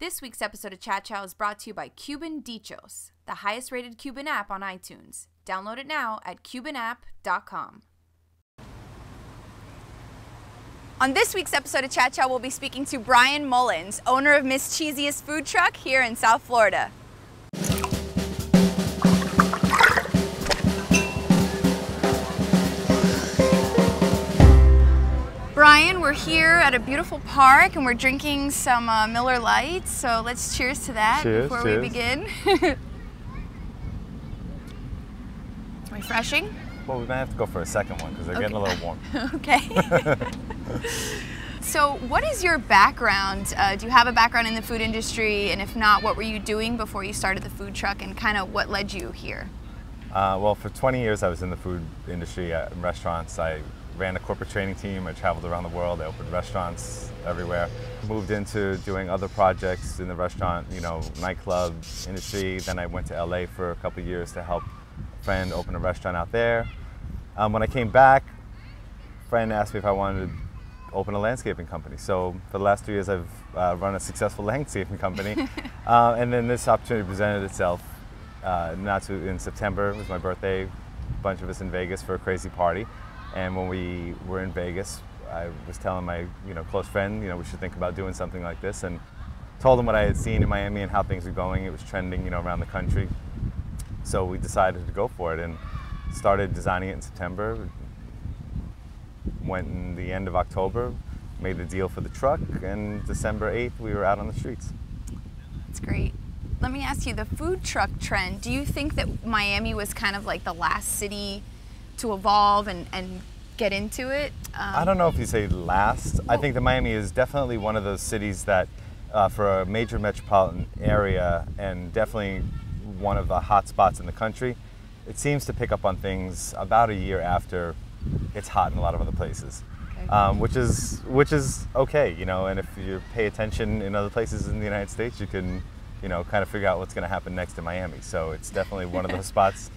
This week's episode of Chat Chow is brought to you by Cheezious, the highest rated Cuban app on iTunes. Download it now at cubanapp.com. On this week's episode of Chat Chow, we'll be speaking to Brian Mullins, owner of Miss Cheezious food truck here in South Florida. Brian, we're here at a beautiful park and we're drinking some Miller Lights, so let's cheers to that before we begin. Refreshing? Well, we might have to go for a second one because they're getting a little warm. Okay. So what is your background? Do you have a background in the food industry? And if not, what were you doing before you started the food truck, and kind of what led you here? Well, for 20 years I was in the food industry in restaurants. I ran a corporate training team. I traveled around the world. I opened restaurants everywhere. Moved into doing other projects in the restaurant, nightclub industry. Then I went to LA for a couple of years to help a friend open a restaurant out there. When I came back, a friend asked me if I wanted to open a landscaping company. So for the last 2 years, I've run a successful landscaping company. And then this opportunity presented itself in September. It was my birthday. A bunch of us in Vegas for a crazy party. And when we were in Vegas, I was telling my close friend, we should think about doing something like this, and told him what I had seen in Miami and how things were going. It was trending, around the country. So we decided to go for it and started designing it in September. Went in the end of October, made the deal for the truck, and December 8th we were out on the streets. That's great. Let me ask you, the food truck trend, do you think that Miami was kind of like the last city to evolve and get into it? I don't know if you say last. I think that Miami is definitely one of those cities that for a major metropolitan area, and definitely one of the hot spots in the country, it seems to pick up on things about a year after it's hot in a lot of other places. Okay. Which is okay, and if you pay attention in other places in the United States, you can kind of figure out what's going to happen next in Miami. So it's definitely one of those spots.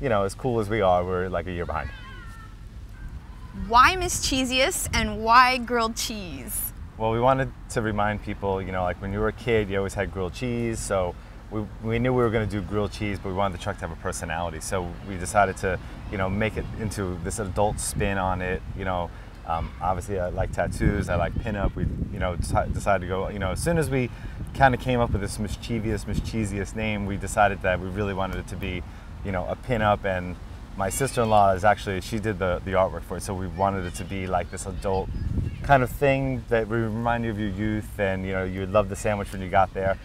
As cool as we are, we're like a year behind. Why Miss Cheezious and why grilled cheese? Well, we wanted to remind people, like when you were a kid, you always had grilled cheese. So we knew we were going to do grilled cheese, but we wanted the truck to have a personality. So we decided to, make it into this adult spin on it. Obviously I like tattoos, I like pinup. We, decided to go, as soon as we kind of came up with this Miss Cheezious name, we decided that we really wanted it to be a pin-up, and my sister-in-law she did the artwork for it, so we wanted it to be like this adult kind of thing that would remind you of your youth, and you'd love the sandwich when you got there.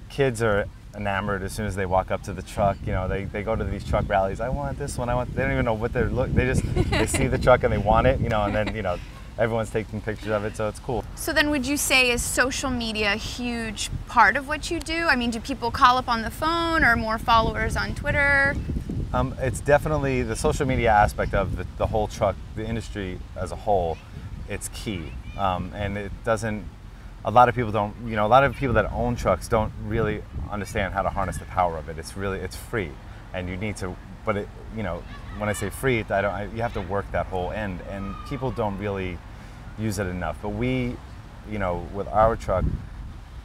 Kids are enamored as soon as they walk up to the truck. They go to these truck rallies. I want this one. They don't even know what they're looking. They see the truck and they want it. And then everyone's taking pictures of it, so it's cool. So then would you say, is social media a huge part of what you do? I mean, do people call up on the phone or more followers on Twitter? It's definitely the social media aspect of the whole truck, the industry as a whole. It's key. And it doesn't, a lot of people don't, a lot of people that own trucks don't really understand how to harness the power of it. It's free. And you need to, but when I say free, you have to work that whole end, and people don't really use it enough. But we, with our truck,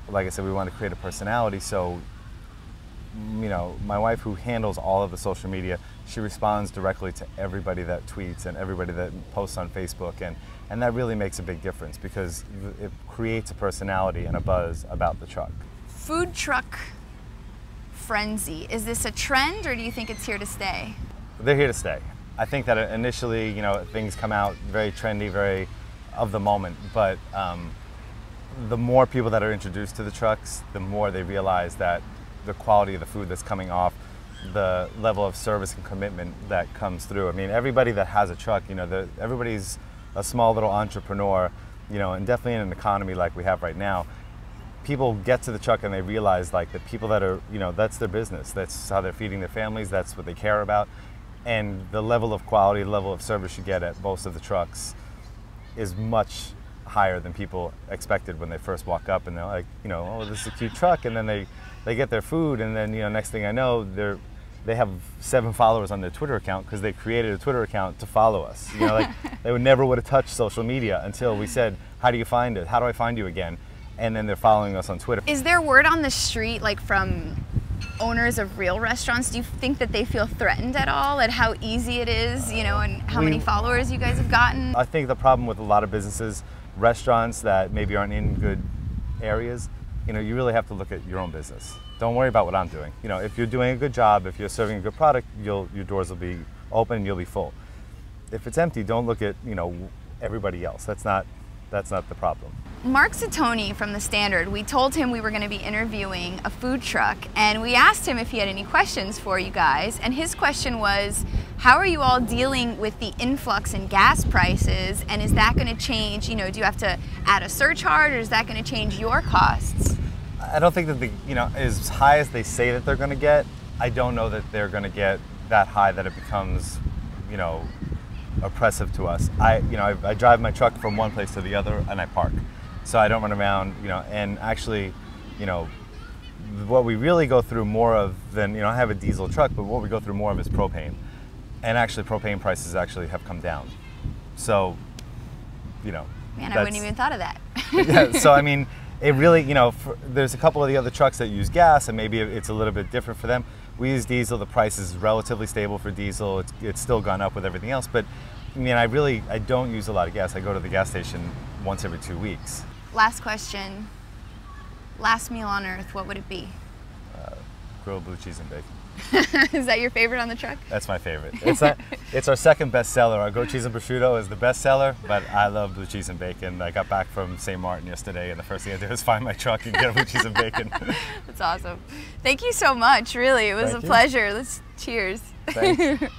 like I said, we want to create a personality. So, my wife, who handles all of the social media, she responds directly to everybody that tweets and everybody that posts on Facebook, and that really makes a big difference because it creates a personality and a buzz about the truck. Food truck frenzy, is this a trend, or do you think it's here to stay? They're here to stay. I think that initially, things come out very trendy, very of the moment, but the more people that are introduced to the trucks, the more they realize that the quality of the food that's coming off, the level of service and commitment that comes through. I mean, everybody that has a truck, everybody's a small little entrepreneur, and definitely in an economy like we have right now, people get to the truck and they realize like the people that are, that's their business. That's how they're feeding their families. That's what they care about. And the level of quality, the level of service you get at most of the trucks is much higher than people expected when they first walk up, and they're like, oh, this is a cute truck. And then they get their food, and then, next thing I know, they have 7 followers on their Twitter account because they created a Twitter account to follow us. They never would have touched social media until we said, how do you find it? How do I find you again? and then they're following us on Twitter. Is there word on the street, like from owners of real restaurants? Do you think that they feel threatened at all at how easy it is, you know, and how many followers you guys have gotten? I think the problem with a lot of businesses, restaurants that maybe aren't in good areas, you know, you really have to look at your own business. Don't worry about what I'm doing. You know, if you're doing a good job, if you're serving a good product, your doors will be open and you'll be full. If it's empty, don't look at, you know, everybody else. That's not the problem. Mark Zatoni from The Standard, we told him we were going to be interviewing a food truck, and we asked him if he had any questions for you guys, and his question was, how are you all dealing with the influx in gas prices, and is that going to change, you know, do you have to add a surcharge, or is that going to change your costs? I don't think that you know, as high as they say that they're going to get, I don't know that they're going to get that high that it becomes, you know, oppressive to us. I drive my truck from one place to the other and I park. So I don't run around, you know, and actually, you know, what we really go through more of than, you know, I have a diesel truck, but what we go through more of is propane. And actually propane prices actually have come down. So, you know. Man, I wouldn't even thought of that. Yeah, so I mean, it really, you know, there's a couple of the other trucks that use gas and maybe it's a little bit different for them. We use diesel, the price is relatively stable for diesel. It's still gone up with everything else, but I mean, I don't use a lot of gas. I go to the gas station once every 2 weeks. Last question. Last meal on earth, what would it be? Grilled blue cheese and bacon. Is that your favorite on the truck? That's my favorite. It's our second best seller. Our grilled cheese and prosciutto is the best seller, but I love blue cheese and bacon. I got back from St. Martin yesterday, and the first thing I did was find my truck and get blue cheese and bacon. That's awesome. Thank you so much, really. It was a pleasure. Let's cheers. Thanks.